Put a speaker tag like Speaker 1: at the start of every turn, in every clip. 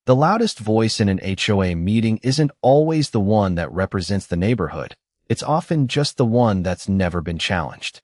Speaker 1: The loudest voice in an HOA meeting isn't always the one that represents the neighborhood. It's often just the one that's never been challenged.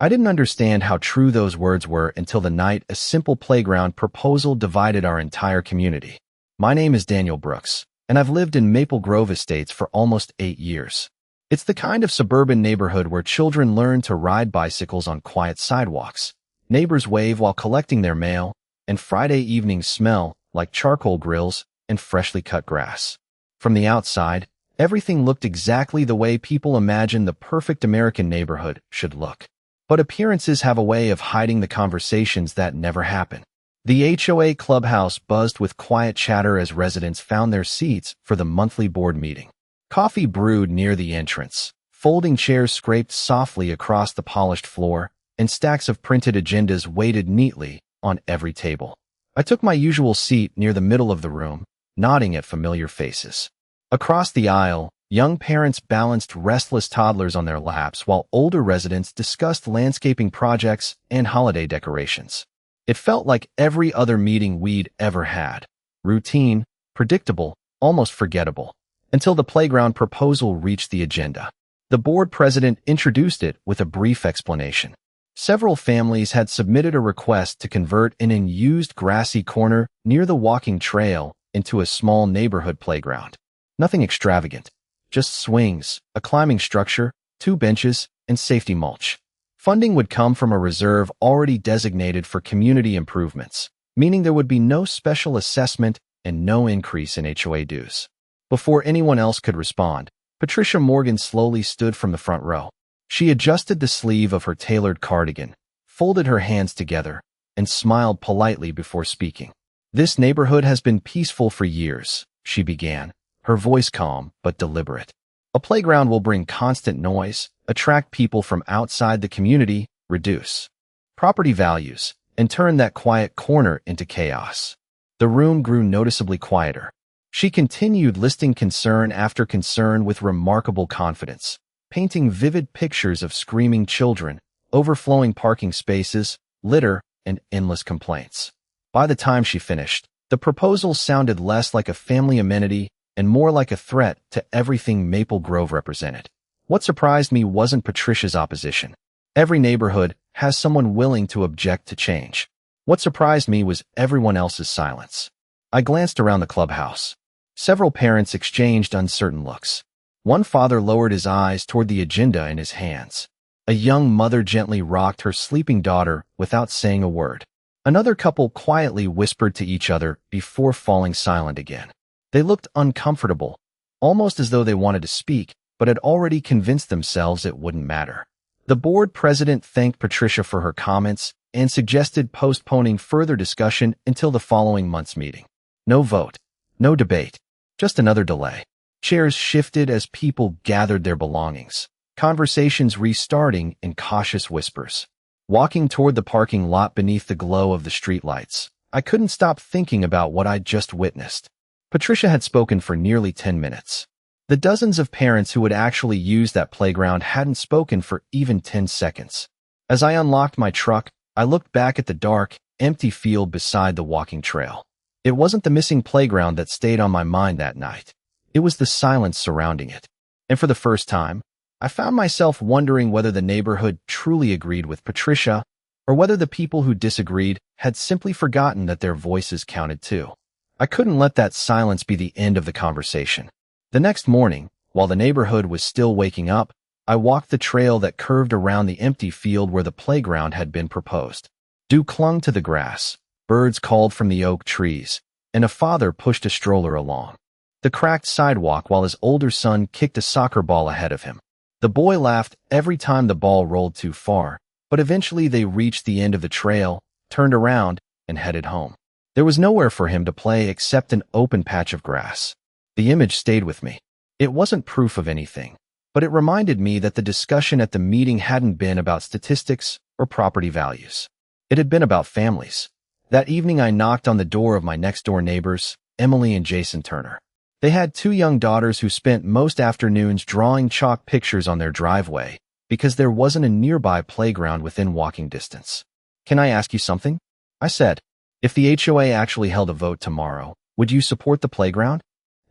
Speaker 1: I didn't understand how true those words were until the night a simple playground proposal divided our entire community. My name is Daniel Brooks, and I've lived in Maple Grove Estates for almost 8 years. It's the kind of suburban neighborhood where children learn to ride bicycles on quiet sidewalks, neighbors wave while collecting their mail, and Friday evenings smell like charcoal grills and freshly cut grass. From the outside, everything looked exactly the way people imagine the perfect American neighborhood should look. But appearances have a way of hiding the conversations that never happen. The HOA clubhouse buzzed with quiet chatter as residents found their seats for the monthly board meeting. Coffee brewed near the entrance, folding chairs scraped softly across the polished floor, and stacks of printed agendas waited neatly on every table. I took my usual seat near the middle of the room, nodding at familiar faces. Across the aisle, young parents balanced restless toddlers on their laps while older residents discussed landscaping projects and holiday decorations. It felt like every other meeting we'd ever had. Routine, predictable, almost forgettable, until the playground proposal reached the agenda. The board president introduced it with a brief explanation. Several families had submitted a request to convert an unused grassy corner near the walking trail into a small neighborhood playground. Nothing extravagant, just swings, a climbing structure, 2 benches, and safety mulch. Funding would come from a reserve already designated for community improvements, meaning there would be no special assessment and no increase in HOA dues. Before anyone else could respond, Patricia Morgan slowly stood from the front row. She adjusted the sleeve of her tailored cardigan, folded her hands together, and smiled politely before speaking. "This neighborhood has been peaceful for years," she began, her voice calm but deliberate. "A playground will bring constant noise, attract people from outside the community, reduce property values, and turn that quiet corner into chaos." The room grew noticeably quieter. She continued listing concern after concern with remarkable confidence, painting vivid pictures of screaming children, overflowing parking spaces, litter, and endless complaints. By the time she finished, the proposal sounded less like a family amenity and more like a threat to everything Maple Grove represented. What surprised me wasn't Patricia's opposition. Every neighborhood has someone willing to object to change. What surprised me was everyone else's silence. I glanced around the clubhouse. Several parents exchanged uncertain looks. One father lowered his eyes toward the agenda in his hands. A young mother gently rocked her sleeping daughter without saying a word. Another couple quietly whispered to each other before falling silent again. They looked uncomfortable, almost as though they wanted to speak, but had already convinced themselves it wouldn't matter. The board president thanked Patricia for her comments and suggested postponing further discussion until the following month's meeting. No vote, no debate, just another delay. Chairs shifted as people gathered their belongings, conversations restarting in cautious whispers. Walking toward the parking lot beneath the glow of the streetlights, I couldn't stop thinking about what I'd just witnessed. Patricia had spoken for nearly 10 minutes. The dozens of parents who would actually use that playground hadn't spoken for even 10 seconds. As I unlocked my truck, I looked back at the dark, empty field beside the walking trail. It wasn't the missing playground that stayed on my mind that night. It was the silence surrounding it. And for the first time, I found myself wondering whether the neighborhood truly agreed with Patricia, or whether the people who disagreed had simply forgotten that their voices counted too. I couldn't let that silence be the end of the conversation. The next morning, while the neighborhood was still waking up, I walked the trail that curved around the empty field where the playground had been proposed. Dew clung to the grass, birds called from the oak trees, and a father pushed a stroller along the cracked sidewalk while his older son kicked a soccer ball ahead of him. The boy laughed every time the ball rolled too far, but eventually they reached the end of the trail, turned around, and headed home. There was nowhere for him to play except an open patch of grass. The image stayed with me. It wasn't proof of anything, but it reminded me that the discussion at the meeting hadn't been about statistics or property values. It had been about families. That evening I knocked on the door of my next-door neighbors, Emily and Jason Turner. They had 2 young daughters who spent most afternoons drawing chalk pictures on their driveway because there wasn't a nearby playground within walking distance. "Can I ask you something?" I said. "If the HOA actually held a vote tomorrow, Would you support the playground?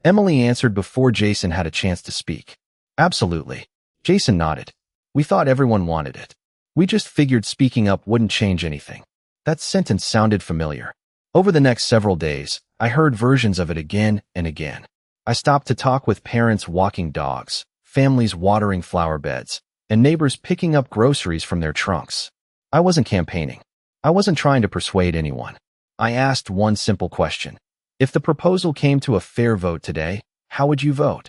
Speaker 1: Emily answered before Jason had a chance to speak. Absolutely. Jason nodded. We thought everyone wanted it. We just figured speaking up wouldn't change anything. That sentence sounded familiar. Over the next several days, I heard versions of it again and again. I stopped to talk with parents walking dogs, families watering flower beds, and neighbors picking up groceries from their trunks. I wasn't campaigning. I wasn't trying to persuade anyone. I asked one simple question. If the proposal came to a fair vote today, how would you vote?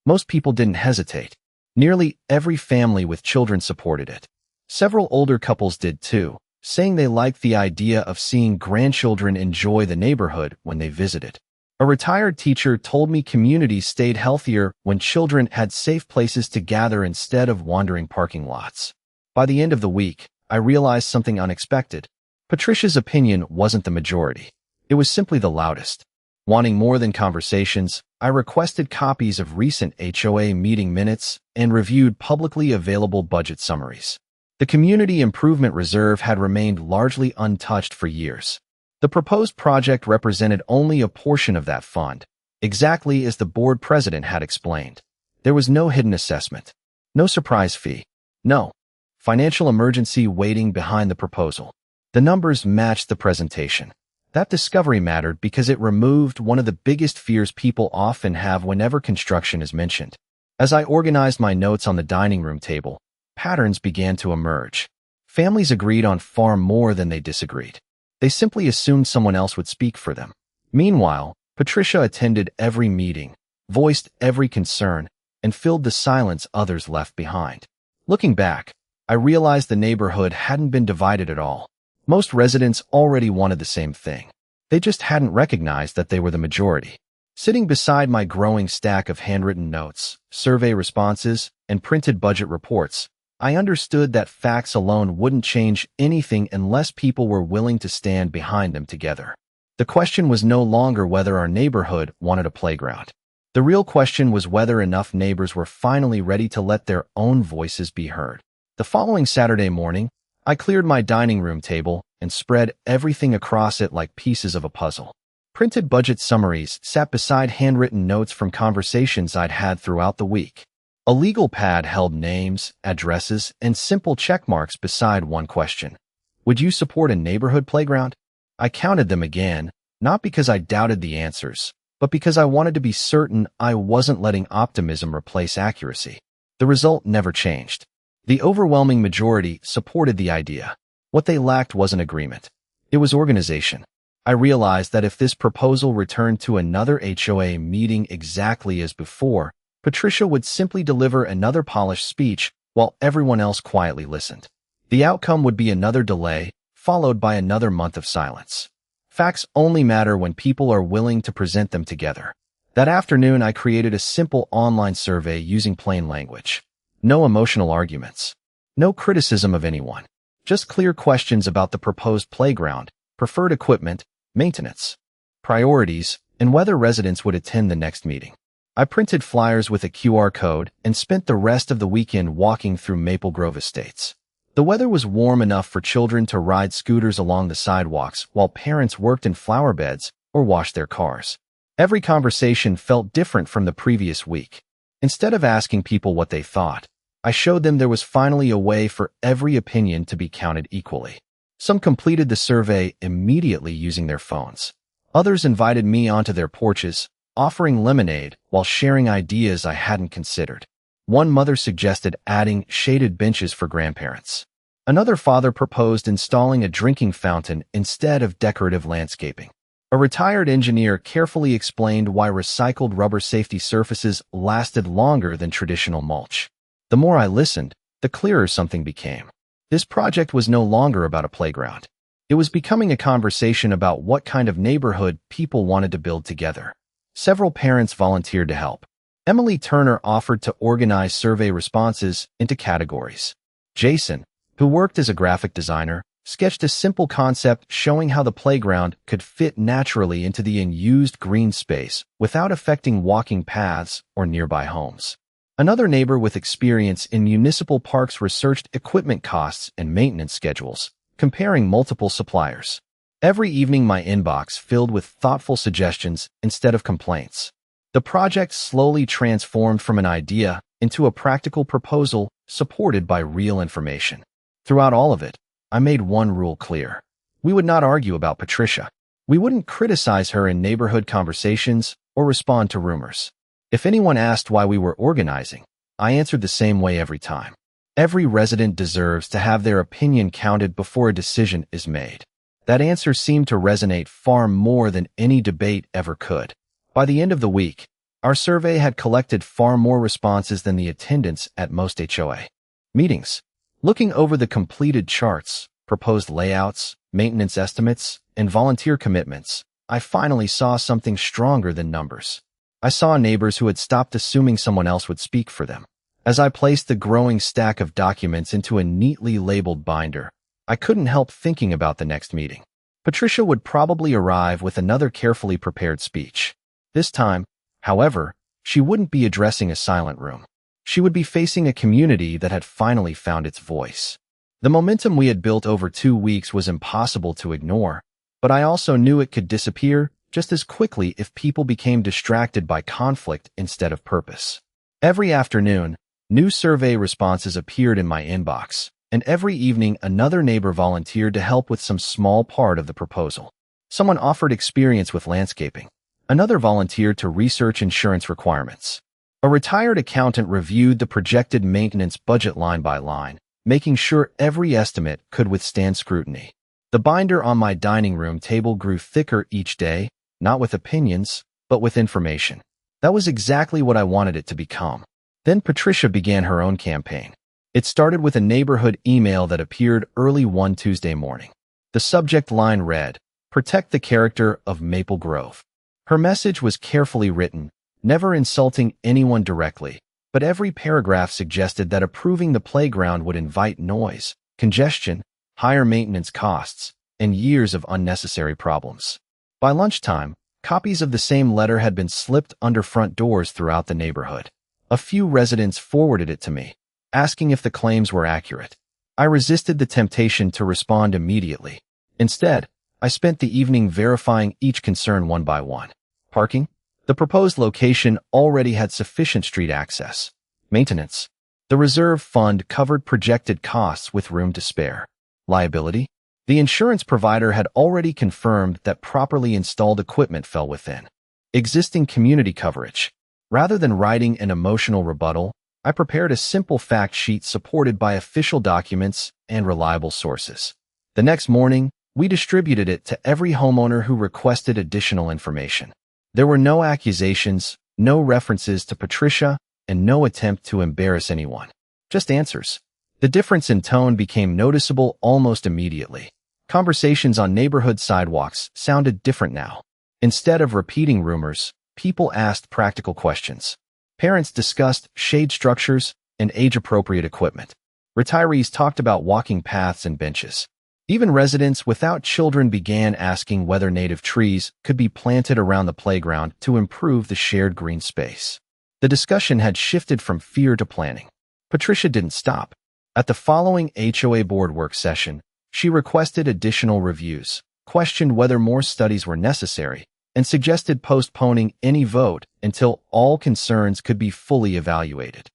Speaker 1: Most people didn't hesitate. Nearly every family with children supported it. Several older couples did too, saying they liked the idea of seeing grandchildren enjoy the neighborhood when they visited. A retired teacher told me communities stayed healthier when children had safe places to gather instead of wandering parking lots. By the end of the week, I realized something unexpected. Patricia's opinion wasn't the majority. It was simply the loudest. Wanting more than conversations, I requested copies of recent HOA meeting minutes and reviewed publicly available budget summaries. The Community Improvement Reserve had remained largely untouched for years. The proposed project represented only a portion of that fund, exactly as the board president had explained. There was no hidden assessment, no surprise fee, no financial emergency waiting behind the proposal. The numbers matched the presentation. That discovery mattered because it removed one of the biggest fears people often have whenever construction is mentioned. As I organized my notes on the dining room table, patterns began to emerge. Families agreed on far more than they disagreed. They simply assumed someone else would speak for them. Meanwhile, Patricia attended every meeting, voiced every concern, and filled the silence others left behind. Looking back, I realized the neighborhood hadn't been divided at all. Most residents already wanted the same thing. They just hadn't recognized that they were the majority. Sitting beside my growing stack of handwritten notes, survey responses, and printed budget reports, I understood that facts alone wouldn't change anything unless people were willing to stand behind them together. The question was no longer whether our neighborhood wanted a playground. The real question was whether enough neighbors were finally ready to let their own voices be heard. The following Saturday morning, I cleared my dining room table and spread everything across it like pieces of a puzzle. Printed budget summaries sat beside handwritten notes from conversations I'd had throughout the week. A legal pad held names, addresses, and simple check marks beside one question. Would you support a neighborhood playground? I counted them again, not because I doubted the answers, but because I wanted to be certain I wasn't letting optimism replace accuracy. The result never changed. The overwhelming majority supported the idea. What they lacked wasn't agreement. It was organization. I realized that if this proposal returned to another HOA meeting exactly as before, Patricia would simply deliver another polished speech while everyone else quietly listened. The outcome would be another delay, followed by another month of silence. Facts only matter when people are willing to present them together. That afternoon, I created a simple online survey using plain language. No emotional arguments. No criticism of anyone. Just clear questions about the proposed playground, preferred equipment, maintenance, priorities, and whether residents would attend the next meeting. I printed flyers with a QR code and spent the rest of the weekend walking through Maple Grove Estates. The weather was warm enough for children to ride scooters along the sidewalks while parents worked in flower beds or washed their cars. Every conversation felt different from the previous week. Instead of asking people what they thought, I showed them there was finally a way for every opinion to be counted equally. Some completed the survey immediately using their phones. Others invited me onto their porches, offering lemonade while sharing ideas I hadn't considered. One mother suggested adding shaded benches for grandparents. Another father proposed installing a drinking fountain instead of decorative landscaping. A retired engineer carefully explained why recycled rubber safety surfaces lasted longer than traditional mulch. The more I listened, the clearer something became. This project was no longer about a playground. It was becoming a conversation about what kind of neighborhood people wanted to build together. Several parents volunteered to help. Emily Turner offered to organize survey responses into categories. Jason, who worked as a graphic designer, sketched a simple concept showing how the playground could fit naturally into the unused green space without affecting walking paths or nearby homes. Another neighbor with experience in municipal parks researched equipment costs and maintenance schedules, comparing multiple suppliers. Every evening my inbox filled with thoughtful suggestions instead of complaints. The project slowly transformed from an idea into a practical proposal supported by real information. Throughout all of it, I made one rule clear. We would not argue about Patricia. We wouldn't criticize her in neighborhood conversations or respond to rumors. If anyone asked why we were organizing, I answered the same way every time. Every resident deserves to have their opinion counted before a decision is made. That answer seemed to resonate far more than any debate ever could. By the end of the week, our survey had collected far more responses than the attendance at most HOA meetings. Looking over the completed charts, proposed layouts, maintenance estimates, and volunteer commitments, I finally saw something stronger than numbers. I saw neighbors who had stopped assuming someone else would speak for them. As I placed the growing stack of documents into a neatly labeled binder, I couldn't help thinking about the next meeting. Patricia would probably arrive with another carefully prepared speech. This time, however, she wouldn't be addressing a silent room. She would be facing a community that had finally found its voice. The momentum we had built over 2 weeks was impossible to ignore, but I also knew it could disappear just as quickly if people became distracted by conflict instead of purpose. Every afternoon, new survey responses appeared in my inbox, and every evening another neighbor volunteered to help with some small part of the proposal. Someone offered experience with landscaping. Another volunteered to research insurance requirements. A retired accountant reviewed the projected maintenance budget line by line, making sure every estimate could withstand scrutiny. The binder on my dining room table grew thicker each day, not with opinions, but with information. That was exactly what I wanted it to become. Then Patricia began her own campaign. It started with a neighborhood email that appeared early one Tuesday morning. The subject line read, "Protect the character of Maple Grove." Her message was carefully written, never insulting anyone directly, but every paragraph suggested that approving the playground would invite noise, congestion, higher maintenance costs, and years of unnecessary problems. By lunchtime, copies of the same letter had been slipped under front doors throughout the neighborhood. A few residents forwarded it to me, asking if the claims were accurate. I resisted the temptation to respond immediately. Instead, I spent the evening verifying each concern one by one. Parking? The proposed location already had sufficient street access. Maintenance? The reserve fund covered projected costs with room to spare. Liability? The insurance provider had already confirmed that properly installed equipment fell within. Existing community coverage. Rather than writing an emotional rebuttal, I prepared a simple fact sheet supported by official documents and reliable sources. The next morning, we distributed it to every homeowner who requested additional information. There were no accusations, no references to Patricia, and no attempt to embarrass anyone. Just answers. The difference in tone became noticeable almost immediately. Conversations on neighborhood sidewalks sounded different now. Instead of repeating rumors, people asked practical questions. Parents discussed shade structures and age-appropriate equipment. Retirees talked about walking paths and benches. Even residents without children began asking whether native trees could be planted around the playground to improve the shared green space. The discussion had shifted from fear to planning. Patricia didn't stop. At the following HOA board work session, she requested additional reviews, questioned whether more studies were necessary, and suggested postponing any vote until all concerns could be fully evaluated.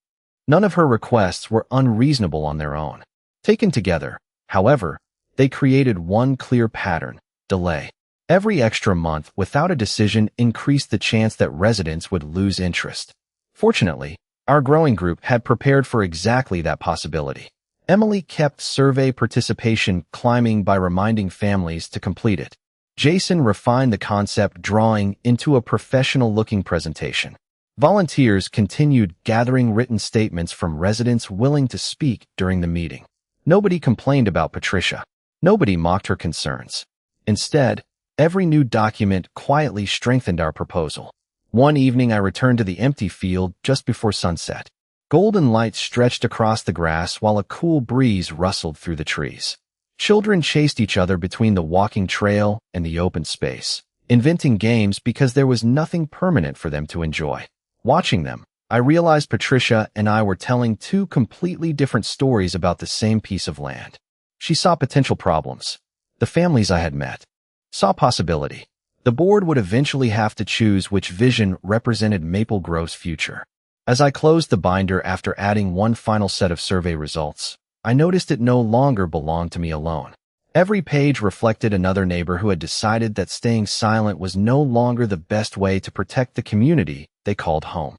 Speaker 1: None of her requests were unreasonable on their own. Taken together, however, they created one clear pattern: delay. Every extra month without a decision increased the chance that residents would lose interest. Fortunately, our growing group had prepared for exactly that possibility. Emily kept survey participation climbing by reminding families to complete it. Jason refined the concept drawing into a professional-looking presentation. Volunteers continued gathering written statements from residents willing to speak during the meeting. Nobody complained about Patricia. Nobody mocked her concerns. Instead, every new document quietly strengthened our proposal. One evening I returned to the empty field just before sunset. Golden light stretched across the grass while a cool breeze rustled through the trees. Children chased each other between the walking trail and the open space, inventing games because there was nothing permanent for them to enjoy. Watching them, I realized Patricia and I were telling two completely different stories about the same piece of land. She saw potential problems, the families I had met, Saw possibility. The board would eventually have to choose which vision represented Maple Grove's future. As I closed the binder after adding one final set of survey results, I noticed it no longer belonged to me alone. Every page reflected another neighbor who had decided that staying silent was no longer the best way to protect the community they called home.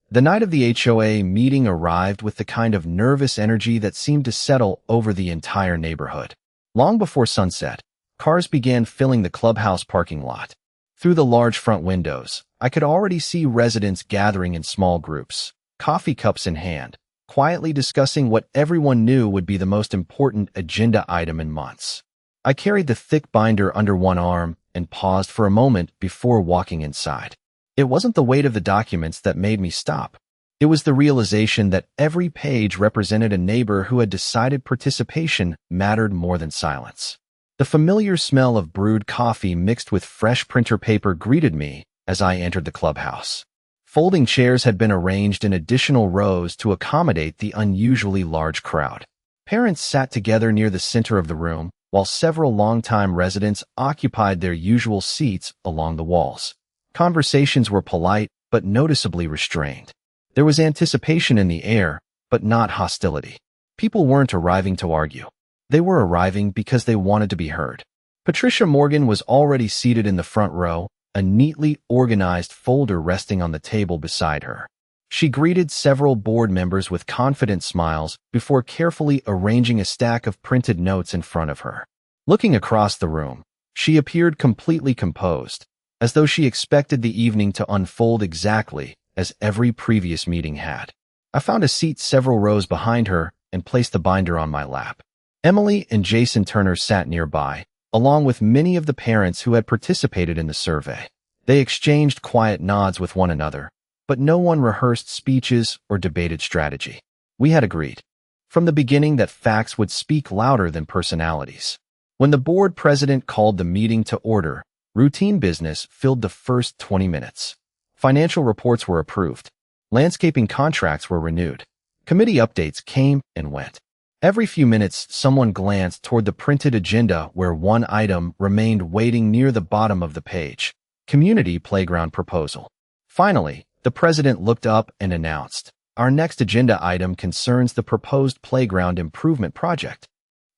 Speaker 1: The night of the HOA meeting arrived with the kind of nervous energy that seemed to settle over the entire neighborhood. Long before sunset, cars began filling the clubhouse parking lot. Through the large front windows, I could already see residents gathering in small groups, coffee cups in hand, quietly discussing what everyone knew would be the most important agenda item in months. I carried the thick binder under one arm and paused for a moment before walking inside. It wasn't the weight of the documents that made me stop. It was the realization that every page represented a neighbor who had decided participation mattered more than silence. The familiar smell of brewed coffee mixed with fresh printer paper greeted me as I entered the clubhouse. Folding chairs had been arranged in additional rows to accommodate the unusually large crowd. Parents sat together near the center of the room, while several longtime residents occupied their usual seats along the walls. Conversations were polite but noticeably restrained. There was anticipation in the air, but not hostility. People weren't arriving to argue. They were arriving because they wanted to be heard. Patricia Morgan was already seated in the front row, a neatly organized folder resting on the table beside her. She greeted several board members with confident smiles before carefully arranging a stack of printed notes in front of her. Looking across the room, she appeared completely composed, as though she expected the evening to unfold exactly as every previous meeting had. I found a seat several rows behind her and placed the binder on my lap. Emily and Jason Turner sat nearby, along with many of the parents who had participated in the survey. They exchanged quiet nods with one another, but no one rehearsed speeches or debated strategy. We had agreed from the beginning that facts would speak louder than personalities. When the board president called the meeting to order, routine business filled the first 20 minutes. Financial reports were approved. Landscaping contracts were renewed. Committee updates came and went. Every few minutes, someone glanced toward the printed agenda where one item remained waiting near the bottom of the page: Community Playground Proposal. Finally, the president looked up and announced, "Our next agenda item concerns the proposed playground improvement project."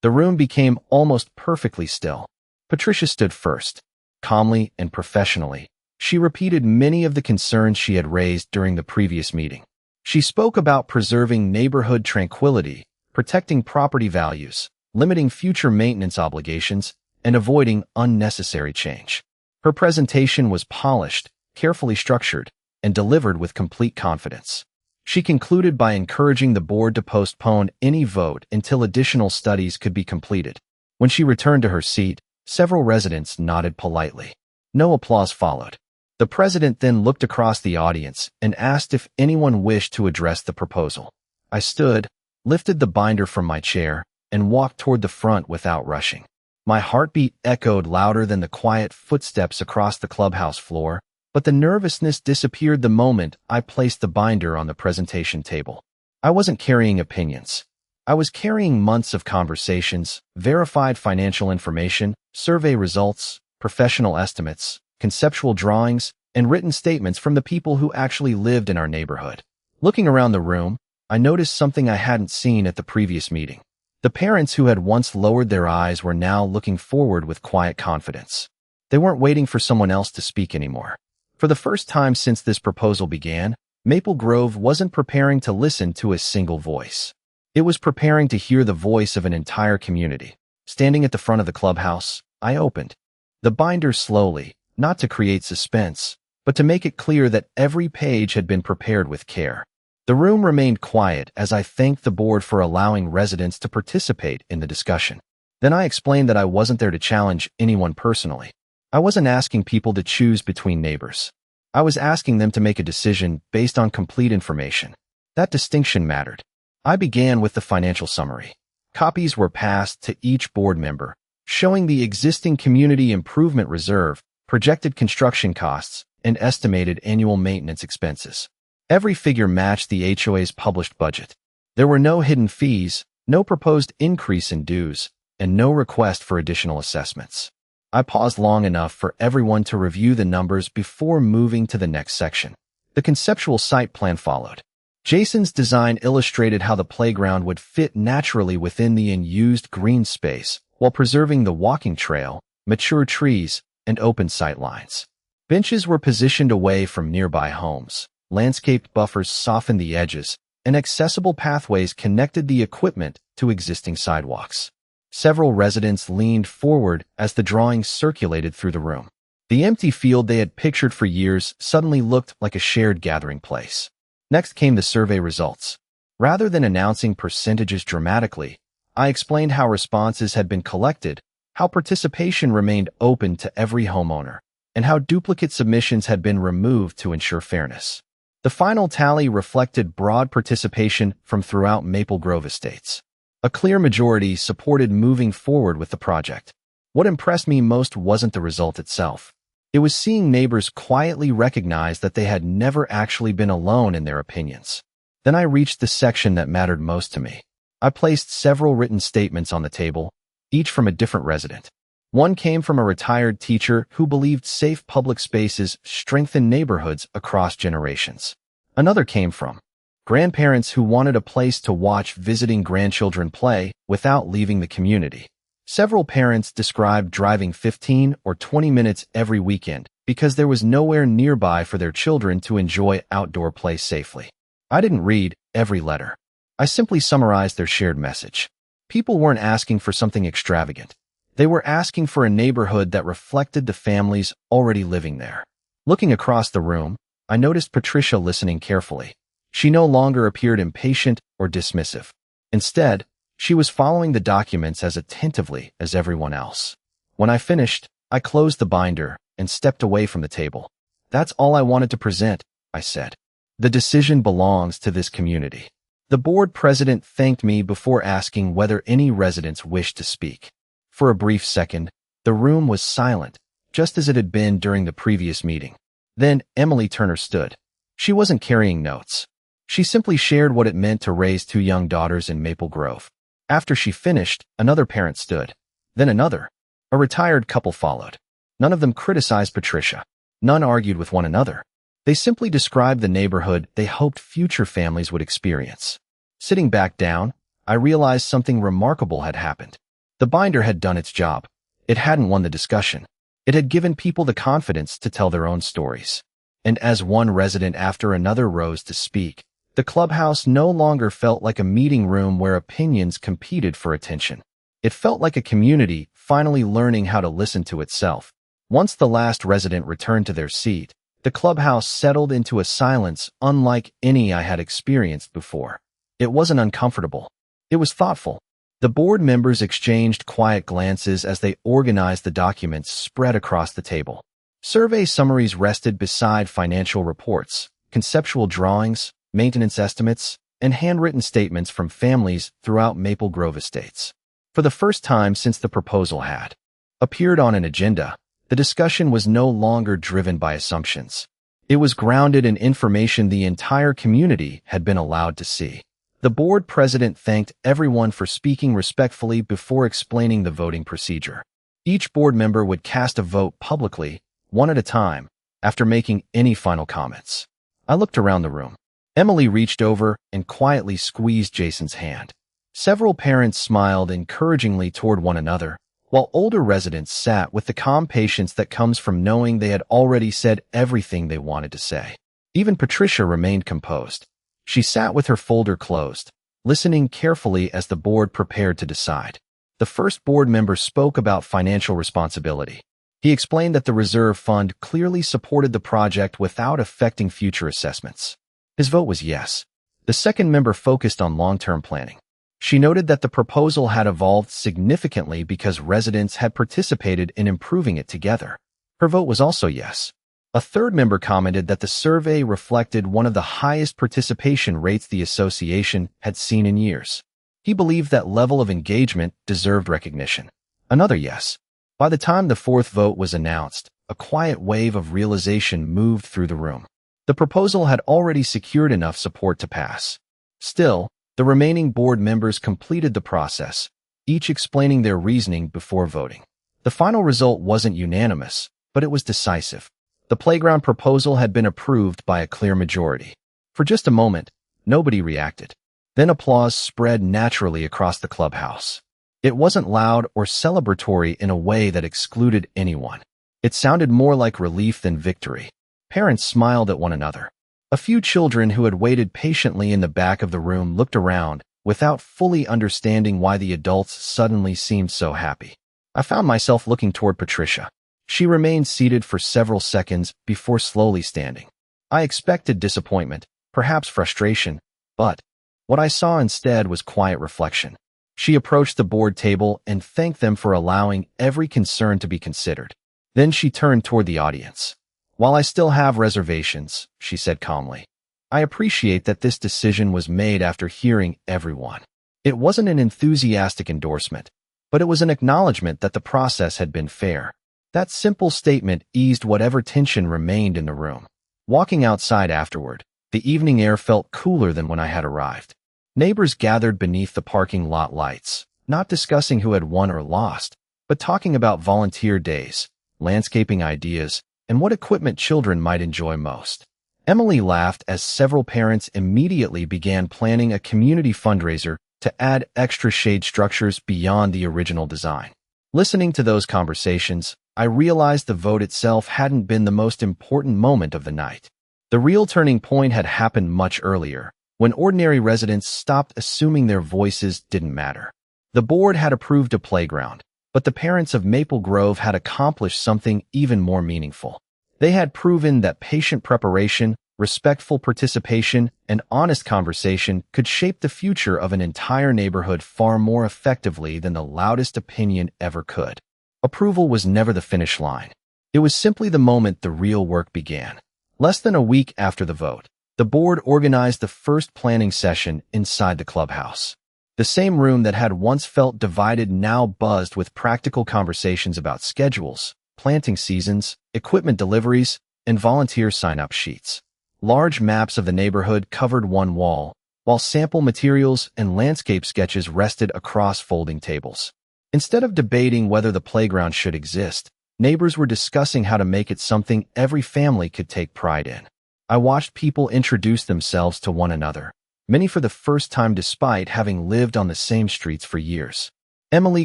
Speaker 1: The room became almost perfectly still. Patricia stood first. Calmly and professionally, she repeated many of the concerns she had raised during the previous meeting. She spoke about preserving neighborhood tranquility, protecting property values, limiting future maintenance obligations, and avoiding unnecessary change. Her presentation was polished, carefully structured, and delivered with complete confidence. She concluded by encouraging the board to postpone any vote until additional studies could be completed. When she returned to her seat, several residents nodded politely. No applause followed. The president then looked across the audience and asked if anyone wished to address the proposal. I stood, lifted the binder from my chair, and walked toward the front without rushing. My heartbeat echoed louder than the quiet footsteps across the clubhouse floor, but the nervousness disappeared the moment I placed the binder on the presentation table. I wasn't carrying opinions. I was carrying months of conversations, verified financial information, survey results, professional estimates, conceptual drawings, and written statements from the people who actually lived in our neighborhood. Looking around the room, I noticed something I hadn't seen at the previous meeting. The parents who had once lowered their eyes were now looking forward with quiet confidence. They weren't waiting for someone else to speak anymore. For the first time since this proposal began, Maple Grove wasn't preparing to listen to a single voice. It was preparing to hear the voice of an entire community. Standing at the front of the clubhouse, I opened the binder slowly, not to create suspense, but to make it clear that every page had been prepared with care. The room remained quiet as I thanked the board for allowing residents to participate in the discussion. Then I explained that I wasn't there to challenge anyone personally. I wasn't asking people to choose between neighbors. I was asking them to make a decision based on complete information. That distinction mattered. I began with the financial summary. Copies were passed to each board member, showing the existing community improvement reserve, projected construction costs, and estimated annual maintenance expenses. Every figure matched the HOA's published budget. There were no hidden fees, no proposed increase in dues, and no request for additional assessments. I paused long enough for everyone to review the numbers before moving to the next section. The conceptual site plan followed. Jason's design illustrated how the playground would fit naturally within the unused green space while preserving the walking trail, mature trees, and open sight lines. Benches were positioned away from nearby homes. Landscaped buffers softened the edges, and accessible pathways connected the equipment to existing sidewalks. Several residents leaned forward as the drawings circulated through the room. The empty field they had pictured for years suddenly looked like a shared gathering place. Next came the survey results. Rather than announcing percentages dramatically, I explained how responses had been collected, how participation remained open to every homeowner, and how duplicate submissions had been removed to ensure fairness. The final tally reflected broad participation from throughout Maple Grove estates. A clear majority supported moving forward with the project. What impressed me most wasn't the result itself. It was seeing neighbors quietly recognize that they had never actually been alone in their opinions. Then I reached the section that mattered most to me. I placed several written statements on the table, each from a different resident. One came from a retired teacher who believed safe public spaces strengthen neighborhoods across generations. Another came from grandparents who wanted a place to watch visiting grandchildren play without leaving the community. Several parents described driving 15 or 20 minutes every weekend because there was nowhere nearby for their children to enjoy outdoor play safely. I didn't read every letter. I simply summarized their shared message. People weren't asking for something extravagant. They were asking for a neighborhood that reflected the families already living there. Looking across the room, I noticed Patricia listening carefully. She no longer appeared impatient or dismissive. Instead, she was following the documents as attentively as everyone else. When I finished, I closed the binder and stepped away from the table. That's all I wanted to present, I said. The decision belongs to this community. The board president thanked me before asking whether any residents wished to speak. For a brief second, the room was silent, just as it had been during the previous meeting. Then Emily Turner stood. She wasn't carrying notes. She simply shared what it meant to raise two young daughters in Maple Grove. After she finished, another parent stood. Then another. A retired couple followed. None of them criticized Patricia. None argued with one another. They simply described the neighborhood they hoped future families would experience. Sitting back down, I realized something remarkable had happened. The binder had done its job. It hadn't won the discussion. It had given people the confidence to tell their own stories. And as one resident after another rose to speak, the clubhouse no longer felt like a meeting room where opinions competed for attention. It felt like a community finally learning how to listen to itself. Once the last resident returned to their seat, the clubhouse settled into a silence unlike any I had experienced before. It wasn't uncomfortable. It was thoughtful. The board members exchanged quiet glances as they organized the documents spread across the table. Survey summaries rested beside financial reports, conceptual drawings, maintenance estimates, and handwritten statements from families throughout Maple Grove estates. For the first time since the proposal had appeared on an agenda, the discussion was no longer driven by assumptions. It was grounded in information the entire community had been allowed to see. The board president thanked everyone for speaking respectfully before explaining the voting procedure. Each board member would cast a vote publicly, one at a time, after making any final comments. I looked around the room. Emily reached over and quietly squeezed Jason's hand. Several parents smiled encouragingly toward one another, while older residents sat with the calm patience that comes from knowing they had already said everything they wanted to say. Even Patricia remained composed. She sat with her folder closed, listening carefully as the board prepared to decide. The first board member spoke about financial responsibility. He explained that the reserve fund clearly supported the project without affecting future assessments. His vote was yes. The second member focused on long-term planning. She noted that the proposal had evolved significantly because residents had participated in improving it together. Her vote was also yes. A third member commented that the survey reflected one of the highest participation rates the association had seen in years. He believed that level of engagement deserved recognition. Another yes. By the time the fourth vote was announced, a quiet wave of realization moved through the room. The proposal had already secured enough support to pass. Still, the remaining board members completed the process, each explaining their reasoning before voting. The final result wasn't unanimous, but it was decisive. The playground proposal had been approved by a clear majority. For just a moment, nobody reacted. Then applause spread naturally across the clubhouse. It wasn't loud or celebratory in a way that excluded anyone. It sounded more like relief than victory. Parents smiled at one another. A few children who had waited patiently in the back of the room looked around, without fully understanding why the adults suddenly seemed so happy. I found myself looking toward Patricia. She remained seated for several seconds before slowly standing. I expected disappointment, perhaps frustration, but what I saw instead was quiet reflection. She approached the board table and thanked them for allowing every concern to be considered. Then she turned toward the audience. "While I still have reservations," she said calmly, "I appreciate that this decision was made after hearing everyone." It wasn't an enthusiastic endorsement, but it was an acknowledgement that the process had been fair. That simple statement eased whatever tension remained in the room. Walking outside afterward, the evening air felt cooler than when I had arrived. Neighbors gathered beneath the parking lot lights, not discussing who had won or lost, but talking about volunteer days, landscaping ideas, and what equipment children might enjoy most. Emily laughed as several parents immediately began planning a community fundraiser to add extra shade structures beyond the original design. Listening to those conversations, I realized the vote itself hadn't been the most important moment of the night. The real turning point had happened much earlier, when ordinary residents stopped assuming their voices didn't matter. The board had approved a playground, but the parents of Maple Grove had accomplished something even more meaningful. They had proven that patient preparation, respectful participation, and honest conversation could shape the future of an entire neighborhood far more effectively than the loudest opinion ever could. Approval was never the finish line. It was simply the moment the real work began. Less than a week after the vote, the board organized the first planning session inside the clubhouse. The same room that had once felt divided now buzzed with practical conversations about schedules, planting seasons, equipment deliveries, and volunteer sign-up sheets. Large maps of the neighborhood covered one wall, while sample materials and landscape sketches rested across folding tables. Instead of debating whether the playground should exist, neighbors were discussing how to make it something every family could take pride in. I watched people introduce themselves to one another, many for the first time despite having lived on the same streets for years. Emily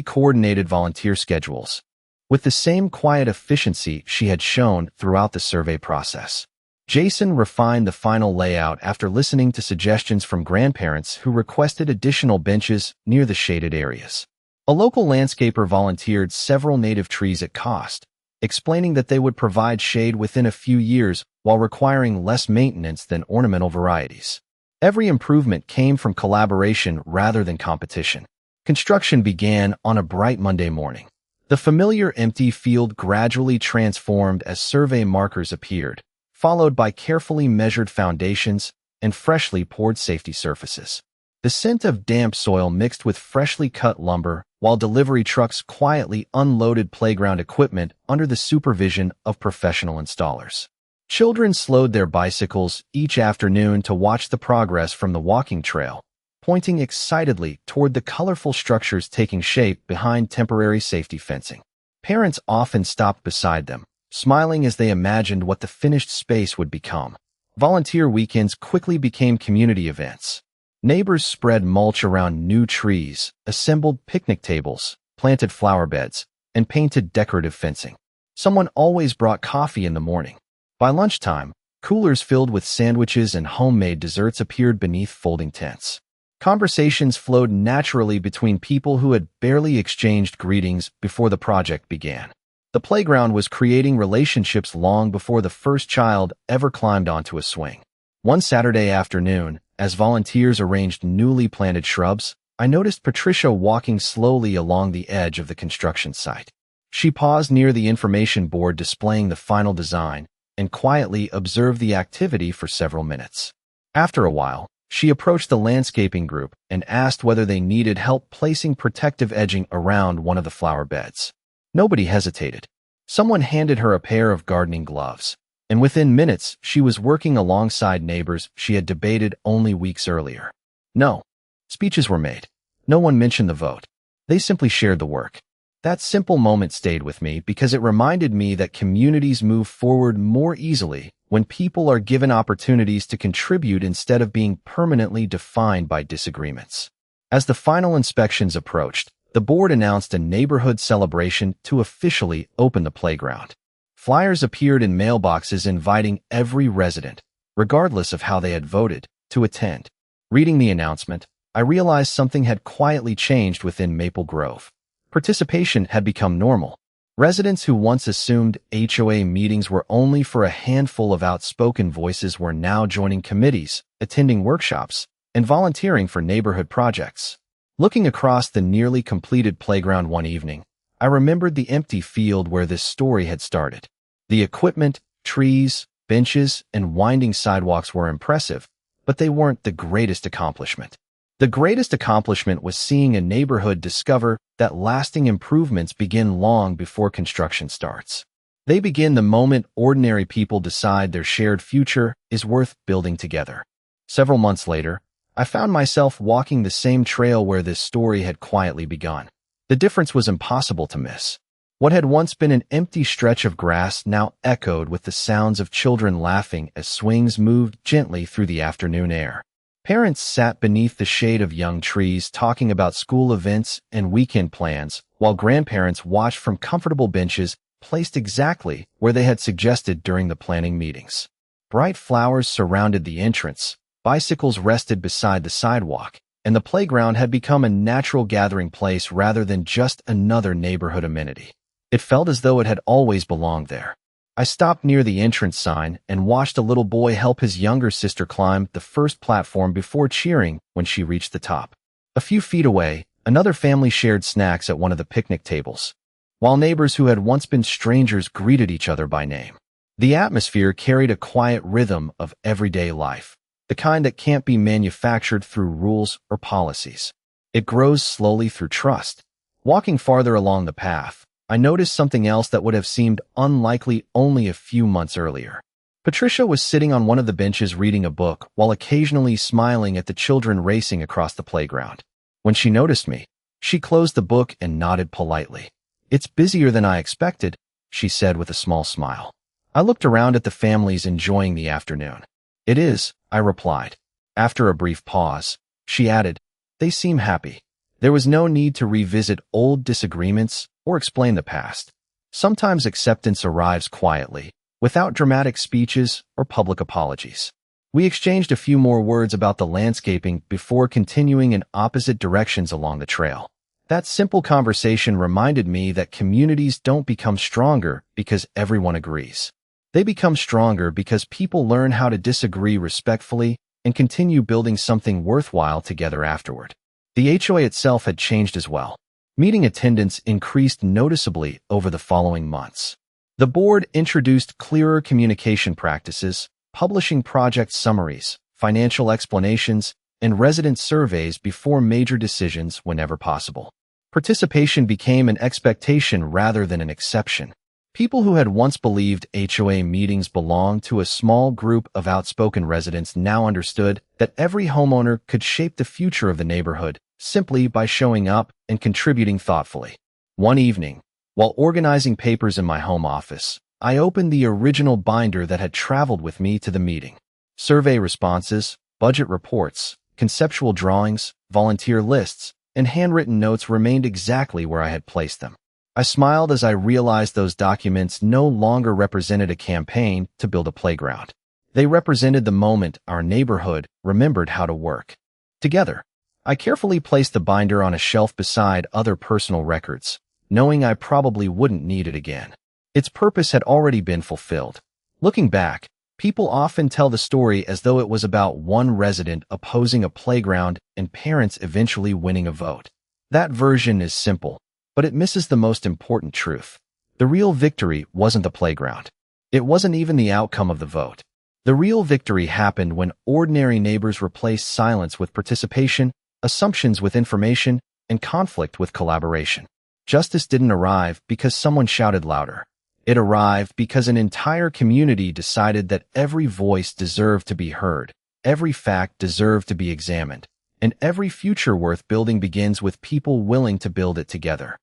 Speaker 1: coordinated volunteer schedules, with the same quiet efficiency she had shown throughout the survey process. Jason refined the final layout after listening to suggestions from grandparents who requested additional benches near the shaded areas. A local landscaper volunteered several native trees at cost, explaining that they would provide shade within a few years while requiring less maintenance than ornamental varieties. Every improvement came from collaboration rather than competition. Construction began on a bright Monday morning. The familiar empty field gradually transformed as survey markers appeared, followed by carefully measured foundations and freshly poured safety surfaces. The scent of damp soil mixed with freshly cut lumber, while delivery trucks quietly unloaded playground equipment under the supervision of professional installers. Children slowed their bicycles each afternoon to watch the progress from the walking trail, pointing excitedly toward the colorful structures taking shape behind temporary safety fencing. Parents often stopped beside them, smiling as they imagined what the finished space would become. Volunteer weekends quickly became community events. Neighbors spread mulch around new trees, assembled picnic tables, planted flower beds, and painted decorative fencing. Someone always brought coffee in the morning. By lunchtime, coolers filled with sandwiches and homemade desserts appeared beneath folding tents. Conversations flowed naturally between people who had barely exchanged greetings before the project began. The playground was creating relationships long before the first child ever climbed onto a swing. One Saturday afternoon, as volunteers arranged newly planted shrubs, I noticed Patricia walking slowly along the edge of the construction site. She paused near the information board displaying the final design and quietly observed the activity for several minutes. After a while, she approached the landscaping group and asked whether they needed help placing protective edging around one of the flower beds. Nobody hesitated. Someone handed her a pair of gardening gloves, and within minutes she was working alongside neighbors she had debated only weeks earlier. No speeches were made. No one mentioned the vote. They simply shared the work. That simple moment stayed with me because it reminded me that communities move forward more easily when people are given opportunities to contribute instead of being permanently defined by disagreements. As the final inspections approached, the board announced a neighborhood celebration to officially open the playground. Flyers appeared in mailboxes inviting every resident, regardless of how they had voted, to attend. Reading the announcement, I realized something had quietly changed within Maple Grove. Participation had become normal. Residents who once assumed HOA meetings were only for a handful of outspoken voices were now joining committees, attending workshops, and volunteering for neighborhood projects. Looking across the nearly completed playground one evening, I remembered the empty field where this story had started. The equipment, trees, benches, and winding sidewalks were impressive, but they weren't the greatest accomplishment. The greatest accomplishment was seeing a neighborhood discover that lasting improvements begin long before construction starts. They begin the moment ordinary people decide their shared future is worth building together. Several months later, I found myself walking the same trail where this story had quietly begun. The difference was impossible to miss. What had once been an empty stretch of grass now echoed with the sounds of children laughing as swings moved gently through the afternoon air. Parents sat beneath the shade of young trees talking about school events and weekend plans, while grandparents watched from comfortable benches placed exactly where they had suggested during the planning meetings. Bright flowers surrounded the entrance, bicycles rested beside the sidewalk, and the playground had become a natural gathering place rather than just another neighborhood amenity. It felt as though it had always belonged there. I stopped near the entrance sign and watched a little boy help his younger sister climb the first platform before cheering when she reached the top. A few feet away, another family shared snacks at one of the picnic tables, while neighbors who had once been strangers greeted each other by name. The atmosphere carried a quiet rhythm of everyday life, the kind that can't be manufactured through rules or policies. It grows slowly through trust. Walking farther along the path, I noticed something else that would have seemed unlikely only a few months earlier. Patricia was sitting on one of the benches reading a book while occasionally smiling at the children racing across the playground. When she noticed me, she closed the book and nodded politely. "It's busier than I expected," she said with a small smile. I looked around at the families enjoying the afternoon. "It is," I replied. After a brief pause, she added, "They seem happy." There was no need to revisit old disagreements or explain the past. Sometimes acceptance arrives quietly, without dramatic speeches or public apologies. We exchanged a few more words about the landscaping before continuing in opposite directions along the trail. That simple conversation reminded me that communities don't become stronger because everyone agrees. They become stronger because people learn how to disagree respectfully and continue building something worthwhile together afterward. The HOA itself had changed as well. Meeting attendance increased noticeably over the following months. The board introduced clearer communication practices, publishing project summaries, financial explanations, and resident surveys before major decisions whenever possible. Participation became an expectation rather than an exception. People who had once believed HOA meetings belonged to a small group of outspoken residents now understood that every homeowner could shape the future of the neighborhood simply by showing up and contributing thoughtfully. One evening, while organizing papers in my home office, I opened the original binder that had traveled with me to the meeting. Survey responses, budget reports, conceptual drawings, volunteer lists, and handwritten notes remained exactly where I had placed them. I smiled as I realized those documents no longer represented a campaign to build a playground. They represented the moment our neighborhood remembered how to work together. I carefully placed the binder on a shelf beside other personal records, knowing I probably wouldn't need it again. Its purpose had already been fulfilled. Looking back, people often tell the story as though it was about one resident opposing a playground and parents eventually winning a vote. That version is simple, but it misses the most important truth. The real victory wasn't the playground. It wasn't even the outcome of the vote. The real victory happened when ordinary neighbors replaced silence with participation, assumptions with information, and conflict with collaboration. Justice didn't arrive because someone shouted louder. It arrived because an entire community decided that every voice deserved to be heard, every fact deserved to be examined, and every future worth building begins with people willing to build it together.